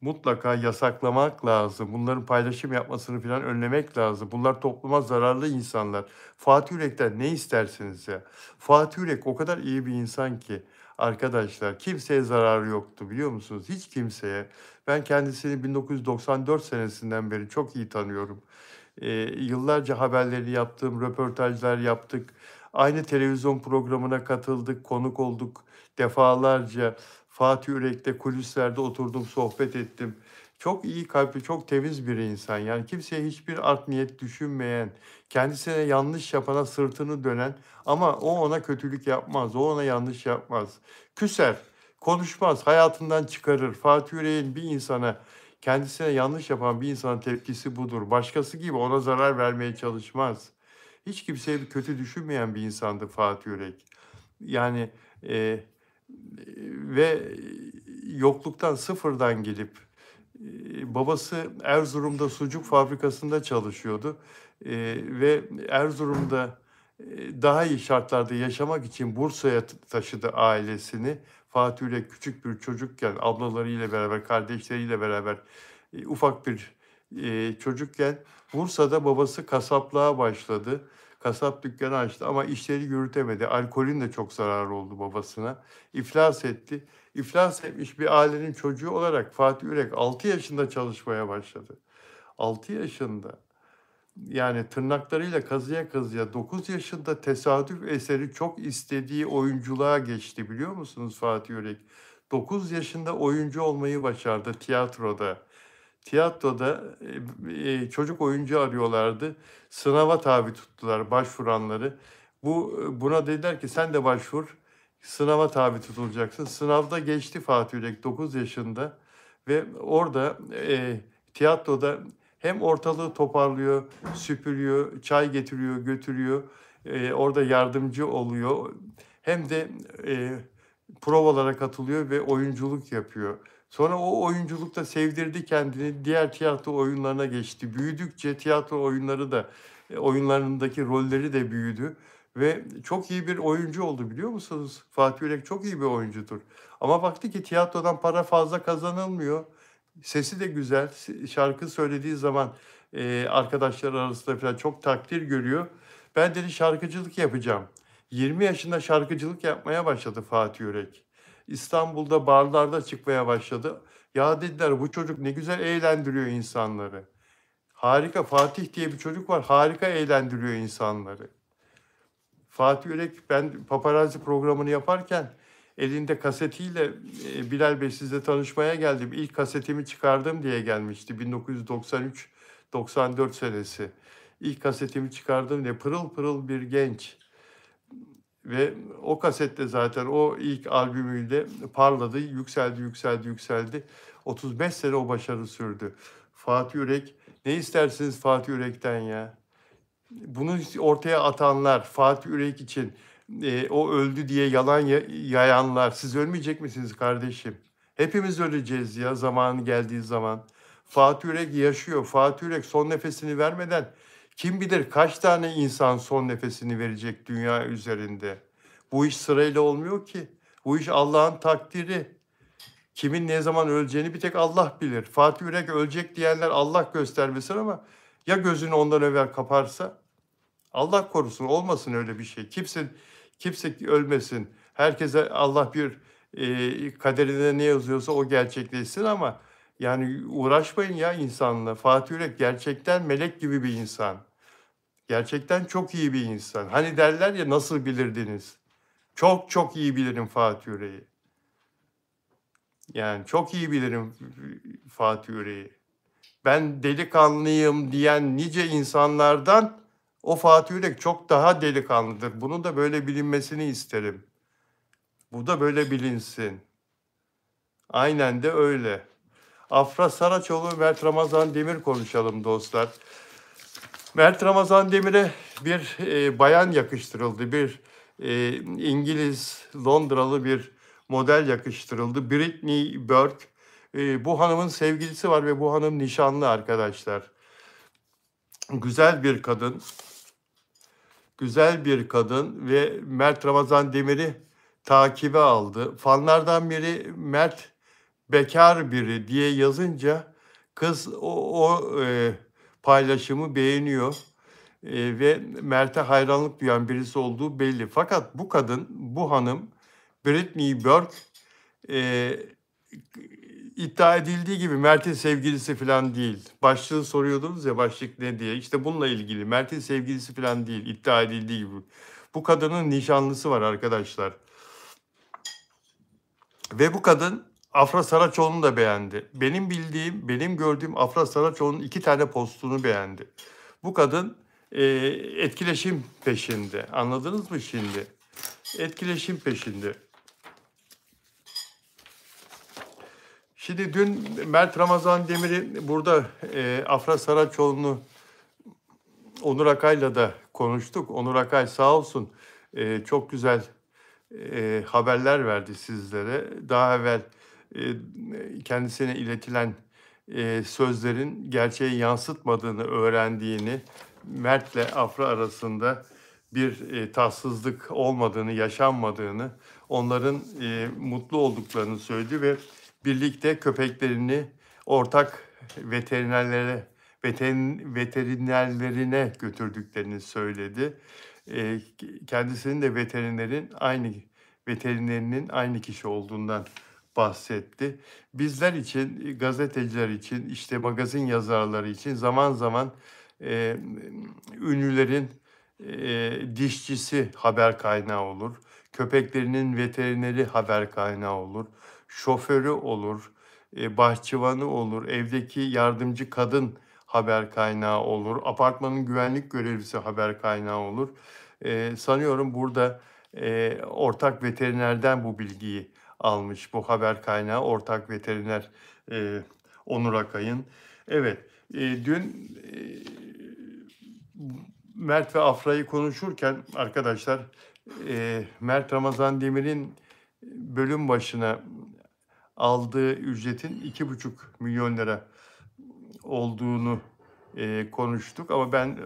mutlaka yasaklamak lazım. Bunların paylaşım yapmasını falan önlemek lazım. Bunlar topluma zararlı insanlar. Fatih Yürek'ten ne istersiniz ya? Fatih Yürek o kadar iyi bir insan ki. Arkadaşlar kimseye zararı yoktu biliyor musunuz? Hiç kimseye. Ben kendisini 1994 senesinden beri çok iyi tanıyorum. Yıllarca haberleri yaptım, röportajlar yaptık. Aynı televizyon programına katıldık, konuk olduk. Defalarca Fatih Yürek'te kulislerde oturdum, sohbet ettim. Çok iyi kalpli, çok temiz bir insan. Yani kimseye hiçbir art niyet düşünmeyen, kendisine yanlış yapana sırtını dönen ama o ona kötülük yapmaz, o ona yanlış yapmaz. Küser, konuşmaz, hayatından çıkarır. Fatih Yürek'in bir insana, kendisine yanlış yapan bir insanın tepkisi budur. Başkası gibi ona zarar vermeye çalışmaz. Hiç kimseye bir kötü düşünmeyen bir insandı Fatih Yürek. Yani e, ve yokluktan, sıfırdan gelip babası Erzurum'da sucuk fabrikasında çalışıyordu. Ve Erzurum'da daha iyi şartlarda yaşamak için Bursa'ya taşıdı ailesini. Fatih Yürek küçük bir çocukken, ablalarıyla beraber, kardeşleriyle beraber ufak bir çocukken Bursa'da babası kasaplığa başladı. Kasap dükkanı açtı ama işleri yürütemedi. Alkolün de çok zararı oldu babasına. İflas etti. İflas etmiş bir ailenin çocuğu olarak Fatih Yürek 6 yaşında çalışmaya başladı. 6 yaşında. Yani tırnaklarıyla kazıya kazıya 9 yaşında tesadüf eseri çok istediği oyunculuğa geçti biliyor musunuz Fatih Yürek? 9 yaşında oyuncu olmayı başardı tiyatroda. Tiyatroda çocuk oyuncu arıyorlardı. Sınava tabi tuttular başvuranları. Buna dediler ki sen de başvur. Sınava tabi tutulacaksın. Sınavda geçti Fatih Yürek 9 yaşında ve orada tiyatroda hem ortalığı toparlıyor, süpürüyor, çay getiriyor, götürüyor. Orada yardımcı oluyor. Hem de provalara katılıyor ve oyunculuk yapıyor. Sonra o oyunculukta sevdirdi kendini. Diğer tiyatro oyunlarına geçti. Büyüdükçe tiyatro oyunları da oyunlarındaki rolleri de büyüdü ve çok iyi bir oyuncu oldu biliyor musunuz? Fatih Yürek çok iyi bir oyuncudur. Ama baktı ki tiyatrodan para fazla kazanılmıyor. Sesi de güzel. Şarkı söylediği zaman arkadaşlar arasında falan çok takdir görüyor. Ben dedi şarkıcılık yapacağım. 20 yaşında şarkıcılık yapmaya başladı Fatih Yürek. İstanbul'da barlarda çıkmaya başladı. Ya dediler bu çocuk ne güzel eğlendiriyor insanları. Harika Fatih diye bir çocuk var. Harika eğlendiriyor insanları. Fatih Yürek ben paparazzi programını yaparken elinde kasetiyle Bilal Bey sizle tanışmaya geldim. İlk kasetimi çıkardım diye gelmişti 1993-94 senesi. İlk kasetimi çıkardım diye pırıl pırıl bir genç. Ve o kasette zaten o ilk albümüyle parladı, yükseldi, yükseldi, yükseldi. 35 sene o başarı sürdü. Fatih Yürek, ne istersiniz Fatih Yürek'ten ya? Bunu ortaya atanlar, Fatih Yürek için o öldü diye yalan yayanlar, siz ölmeyecek misiniz kardeşim? Hepimiz öleceğiz ya zamanı geldiği zaman. Fatih Yürek yaşıyor. Fatih Yürek son nefesini vermeden kim bilir kaç tane insan son nefesini verecek dünya üzerinde. Bu iş sırayla olmuyor ki. Bu iş Allah'ın takdiri. Kimin ne zaman öleceğini bir tek Allah bilir. Fatih Yürek ölecek diyenler Allah göstermesin ama ya gözünü ondan evvel kaparsa? Allah korusun olmasın öyle bir şey. Kimse ölmesin. Herkese Allah bir kaderine ne yazıyorsa o gerçekleşsin ama yani uğraşmayın ya insanla. Fatih Yürek gerçekten melek gibi bir insan. Gerçekten çok iyi bir insan. Hani derler ya nasıl bilirdiniz? Çok çok iyi bilirim Fatih Yürek'i. Yani çok iyi bilirim Fatih Yürek'i. Ben delikanlıyım diyen nice insanlardan o Fatih Yürek çok daha delikanlıdır. Bunun da böyle bilinmesini isterim. Bu da böyle bilinsin. Aynen de öyle. Afra Saraçoğlu, Mert Ramazan Demir konuşalım dostlar. Mert Ramazan Demir'e bir bayan yakıştırıldı. Bir İngiliz, Londralı bir model yakıştırıldı. Britney Burke. Bu hanımın sevgilisi var ve bu hanım nişanlı arkadaşlar. Güzel bir kadın. Güzel bir kadın ve Mert Ramazan Demir'i takibe aldı. Fanlardan biri Mert bekar biri diye yazınca kız paylaşımı beğeniyor. Ve Mert'e hayranlık duyan birisi olduğu belli. Fakat bu kadın, bu hanım Britney Burke e, iddia edildiği gibi Mert'in sevgilisi falan değil. Başlığı soruyordunuz ya, başlık ne diye. İşte bununla ilgili. Mert'in sevgilisi falan değil. İddia edildiği gibi. Bu kadının nişanlısı var arkadaşlar. Ve bu kadın Afra Saraçoğlu'nu da beğendi. Benim bildiğim, benim gördüğüm Afra Saraçoğlu'nun 2 tane postunu beğendi. Bu kadın etkileşim peşinde. Anladınız mı şimdi? Etkileşim peşinde. Şimdi dün Mert Ramazan Demir'i burada Afra Saraçoğlu'nu Onur Akay'la da konuştuk. Onur Akay sağ olsun çok güzel haberler verdi sizlere. Daha evvel kendisine iletilen sözlerin gerçeği yansıtmadığını öğrendiğini, Mert'le Afra arasında bir tatsızlık olmadığını, yaşanmadığını, onların mutlu olduklarını söyledi ve birlikte köpeklerini ortak veterinerlerine götürdüklerini söyledi. Kendisinin de veterinerinin aynı kişi olduğundan bahsetti. Bizler için, gazeteciler için, işte magazin yazarları için zaman zaman ünlülerin dişçisi haber kaynağı olur. Köpeklerinin veterineri haber kaynağı olur. Şoförü olur, bahçıvanı olur, evdeki yardımcı kadın haber kaynağı olur, apartmanın güvenlik görevlisi haber kaynağı olur. Sanıyorum burada ortak veterinerden bu bilgiyi almış. Bu haber kaynağı ortak veteriner Onur Akay'ın. Evet, dün Mert ve Afra'yı konuşurken arkadaşlar Mert Ramazan Demir'in bölüm başına aldığı ücretin 2,5 milyon lira olduğunu konuştuk ama ben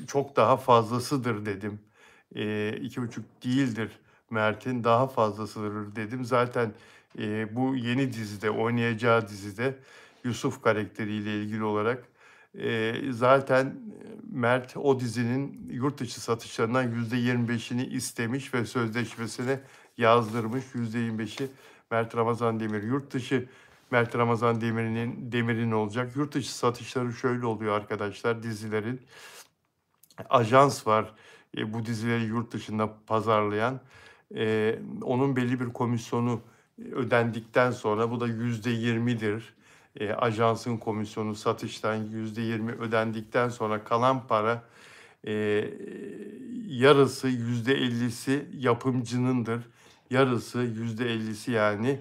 çok daha fazlasıdır dedim. 2,5 değildir Mert'in, daha fazlasıdır dedim. Zaten bu yeni dizide, oynayacağı dizide Yusuf karakteriyle ilgili olarak zaten Mert o dizinin yurt dışı satışlarından %25'ini istemiş ve sözleşmesine yazdırmış. %25'i Mert Ramazan Demir. Yurt dışı Mert Ramazan Demir'in olacak. Yurt dışı satışları şöyle oluyor arkadaşlar, dizilerin. Ajans var bu dizileri yurt dışında pazarlayan. Onun belli bir komisyonu ödendikten sonra, bu da %20'dir. Ajansın komisyonu satıştan %20 ödendikten sonra kalan para yarısı %50'si yapımcının,'dır. Yarısı %50'si yani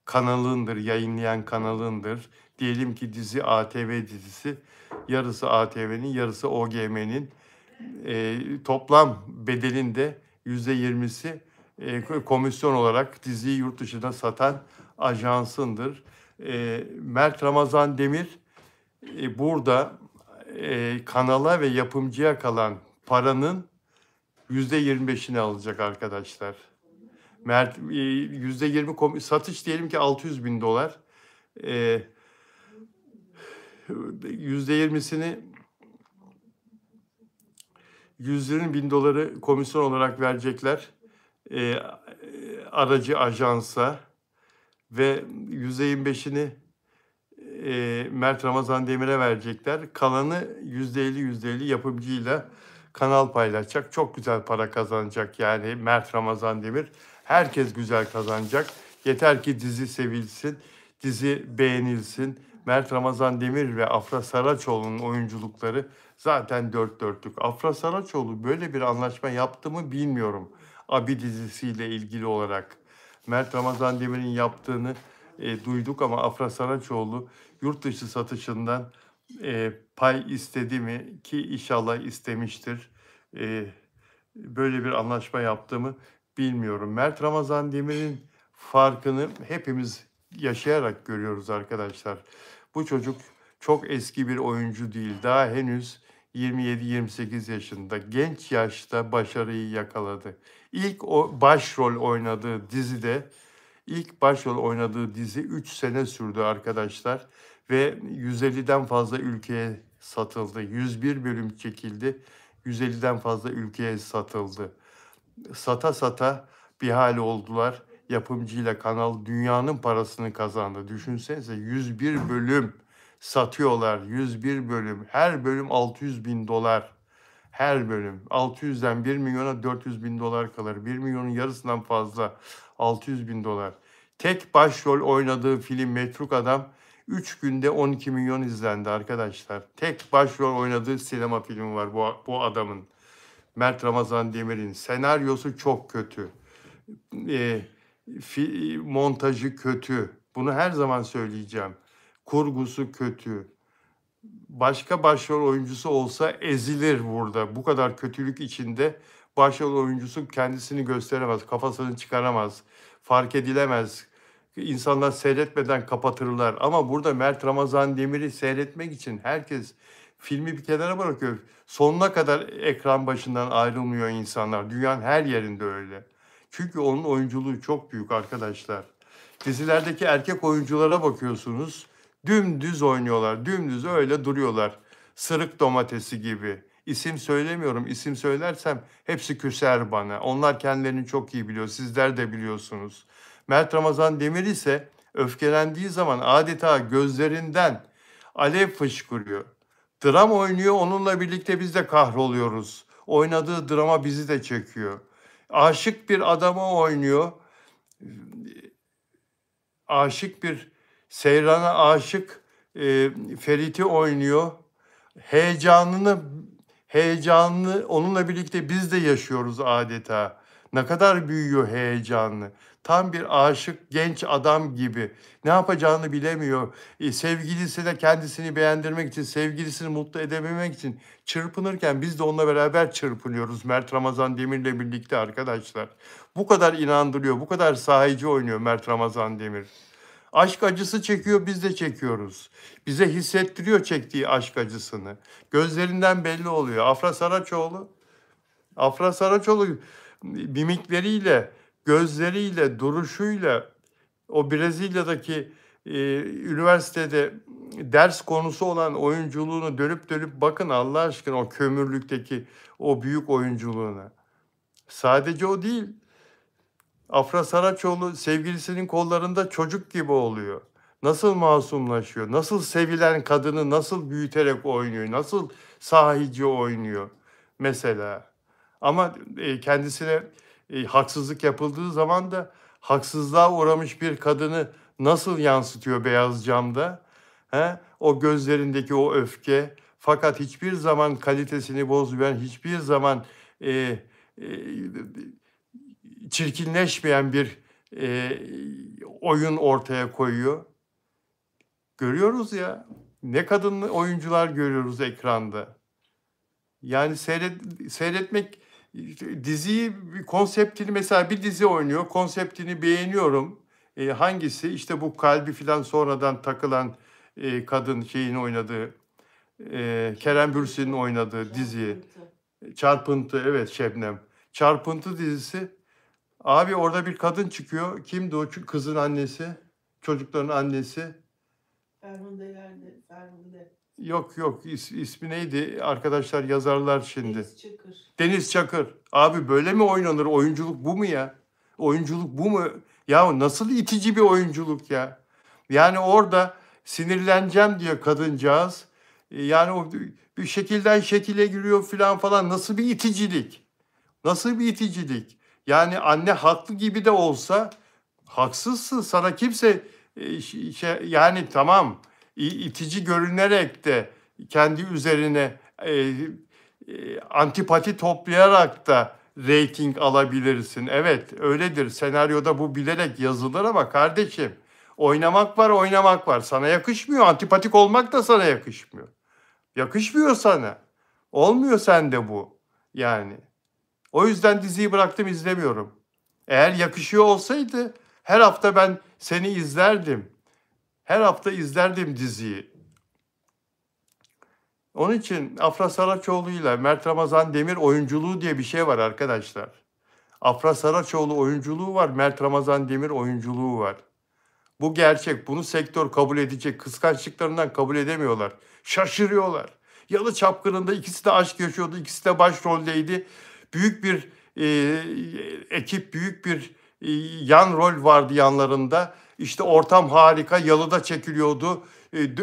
kanalındır, yayınlayan kanalındır. Diyelim ki dizi ATV dizisi, yarısı ATV'nin, yarısı OGM'nin. Toplam bedelinde %20'si komisyon olarak diziyi yurt dışına satan ajansındır. Mert Ramazan Demir burada kanala ve yapımcıya kalan paranın %25'ini alacak arkadaşlar. Mert %20 satış, diyelim ki 600 bin dolar. %20'sini, 120 bin doları komisyon olarak verecekler aracı ajansa ve %25'ini Mert Ramazan Demir'e verecekler. Kalanı %50 yapımcıyla kanal paylaşacak. Çok güzel para kazanacak yani Mert Ramazan Demir. Herkes güzel kazanacak. Yeter ki dizi sevilsin, dizi beğenilsin. Mert Ramazan Demir ve Afra Saraçoğlu'nun oyunculukları zaten dört dörtlük. Afra Saraçoğlu böyle bir anlaşma yaptı mı bilmiyorum. Abi dizisiyle ilgili olarak. Mert Ramazan Demir'in yaptığını duyduk ama Afra Saraçoğlu yurt dışı satışından pay istedi mi, ki inşallah istemiştir. Böyle bir anlaşma yaptığımı bilmiyorum. Mert Ramazan Demir'in farkını hepimiz yaşayarak görüyoruz arkadaşlar. Bu çocuk çok eski bir oyuncu değil. Daha henüz 27-28 yaşında. Genç yaşta başarıyı yakaladı. İlk başrol oynadığı dizi 3 sene sürdü arkadaşlar. Ve 150'den fazla ülkeye satıldı. 101 bölüm çekildi. 150'den fazla ülkeye satıldı. Sata sata bir hal oldular. yapımcıyla kanal dünyanın parasını kazandı. Düşünsenize 101 bölüm satıyorlar. 101 bölüm. Her bölüm 600 bin dolar. Her bölüm. 600'den 1 milyona 400 bin dolar kalır. 1 milyonun yarısından fazla. 600 bin dolar. Tek başrol oynadığı film Metruk Adam 3 günde 12 milyon izlendi arkadaşlar. Tek başrol oynadığı sinema filmi var bu adamın. Mert Ramazan Demir'in. Senaryosu çok kötü. E, montajı kötü. Bunu her zaman söyleyeceğim. Kurgusu kötü. Başka başrol oyuncusu olsa ezilir burada. Bu kadar kötülük içinde başrol oyuncusu kendisini gösteremez, kafasını çıkaramaz, fark edilemez. İnsanlar seyretmeden kapatırlar. Ama burada Mert Ramazan Demir'i seyretmek için herkes filmi bir kenara bırakıyor. Sonuna kadar ekran başından ayrılmıyor insanlar. Dünyanın her yerinde öyle. Çünkü onun oyunculuğu çok büyük arkadaşlar. Dizilerdeki erkek oyunculara bakıyorsunuz. Dümdüz oynuyorlar. Dümdüz öyle duruyorlar. Sırık domatesi gibi. İsim söylemiyorum. İsim söylersem hepsi küser bana. Onlar kendilerini çok iyi biliyor. Sizler de biliyorsunuz. Mert Ramazan Demir ise öfkelendiği zaman adeta gözlerinden alev fışkırıyor. Dram oynuyor. Onunla birlikte biz de kahroluyoruz. Oynadığı drama bizi de çekiyor. Aşık bir adamı oynuyor. Aşık bir Seyran'a aşık Ferit'i oynuyor. Heyecanını onunla birlikte biz de yaşıyoruz adeta. Ne kadar büyüyor heyecanlı. Tam bir aşık genç adam gibi. Ne yapacağını bilemiyor. Sevgilisine kendisini beğendirmek için, sevgilisini mutlu edebilmek için çırpınırken biz de onunla beraber çırpınıyoruz. Mert Ramazan Demir'le birlikte arkadaşlar. Bu kadar inandırıyor, bu kadar sahici oynuyor Mert Ramazan Demir. Aşk acısı çekiyor, biz de çekiyoruz. Bize hissettiriyor çektiği aşk acısını. Gözlerinden belli oluyor. Afra Saraçoğlu mimikleriyle, gözleriyle, duruşuyla o Brezilya'daki üniversitede ders konusu olan oyunculuğunu dönüp dönüp bakın Allah aşkına o kömürlükteki o büyük oyunculuğuna. Sadece o değil. Afra Saraçoğlu sevgilisinin kollarında çocuk gibi oluyor. Nasıl masumlaşıyor, nasıl sevilen kadını nasıl büyüterek oynuyor, nasıl sahici oynuyor mesela. Ama kendisine haksızlık yapıldığı zaman da haksızlığa uğramış bir kadını nasıl yansıtıyor beyaz camda? He? O gözlerindeki o öfke, fakat hiçbir zaman kalitesini bozmayan, hiçbir zaman e, e, çirkinleşmeyen bir oyun ortaya koyuyor. Görüyoruz ya. Ne kadın oyuncular görüyoruz ekranda. Yani seyretmek diziyi, konseptini mesela bir dizi oynuyor. Konseptini beğeniyorum. Hangisi? İşte bu kalbi filan sonradan takılan kadın şeyin oynadığı Kerem Bürsin'in oynadığı dizi. Çarpıntı. Evet Şebnem. Çarpıntı dizisi. Abi orada bir kadın çıkıyor. Kimdi o? Kızın annesi. Çocukların annesi. Ferhunde. Yok. İsmi neydi? Arkadaşlar yazarlar şimdi. Deniz Çakır. Deniz Çakır. Abi böyle mi oynanır? Oyunculuk bu mu ya? Oyunculuk bu mu? Ya nasıl itici bir oyunculuk ya? Yani orada sinirleneceğim diye kadıncağız. Yani o bir şekilden şekile giriyor falan. Nasıl bir iticilik? Nasıl bir iticilik? Yani anne haklı gibi de olsa haksızsın. Sana kimse yani tamam itici görünerek de kendi üzerine antipati toplayarak da reyting alabilirsin. Evet öyledir. Senaryoda bu bilerek yazılır ama kardeşim oynamak var. Sana yakışmıyor. Antipatik olmak da sana yakışmıyor. Yakışmıyor sana. Olmuyor sende bu. Yani. O yüzden diziyi bıraktım izlemiyorum. Eğer yakışıyor olsaydı her hafta ben seni izlerdim. Her hafta izlerdim diziyi. Onun için Afra Saraçoğlu ile Mert Ramazan Demir oyunculuğu diye bir şey var arkadaşlar. Afra Saraçoğlu oyunculuğu var, Mert Ramazan Demir oyunculuğu var. Bu gerçek, bunu sektör kabul edecek. Kıskançlıklarından kabul edemiyorlar. Şaşırıyorlar. Yalı Çapkını'nda ikisi de aşk yaşıyordu, ikisi de başroldeydi. Büyük bir ekip, büyük bir yan rol vardı yanlarında. İşte ortam harika, yalıda çekiliyordu.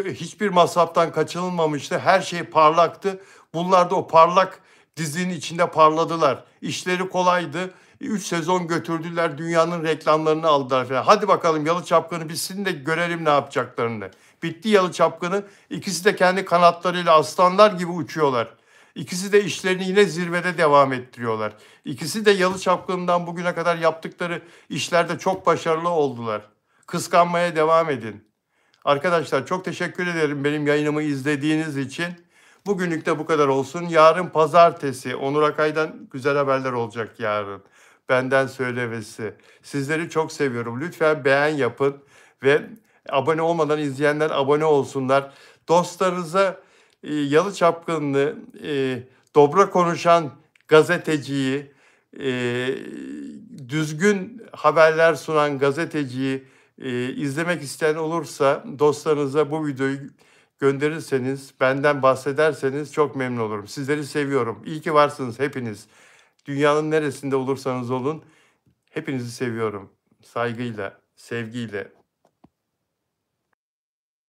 Hiçbir masraftan kaçınılmamıştı. Her şey parlaktı. Bunlar da o parlak dizinin içinde parladılar. İşleri kolaydı. 3 sezon götürdüler. Dünyanın reklamlarını aldılar falan. Hadi bakalım Yalı Çapkını bitsin de görelim ne yapacaklarını. Bitti Yalı Çapkını. İkisi de kendi kanatlarıyla aslanlar gibi uçuyorlar. İkisi de işlerini yine zirvede devam ettiriyorlar. İkisi de Yalı Çapkını'ndan bugüne kadar yaptıkları işlerde çok başarılı oldular. Kıskanmaya devam edin. Arkadaşlar çok teşekkür ederim benim yayınımı izlediğiniz için. Bugünlük de bu kadar olsun. Yarın pazartesi Onur Akay'dan güzel haberler olacak yarın. Benden söylemesi. Sizleri çok seviyorum. Lütfen beğen yapın ve abone olmadan izleyenler abone olsunlar. Dostlarınıza Yalı Çapkını'nı, dobra konuşan gazeteciyi, e, düzgün haberler sunan gazeteciyi izlemek isteyen olursa dostlarınıza bu videoyu gönderirseniz, benden bahsederseniz çok memnun olurum. Sizleri seviyorum. İyi ki varsınız hepiniz. Dünyanın neresinde olursanız olun, hepinizi seviyorum. Saygıyla, sevgiyle.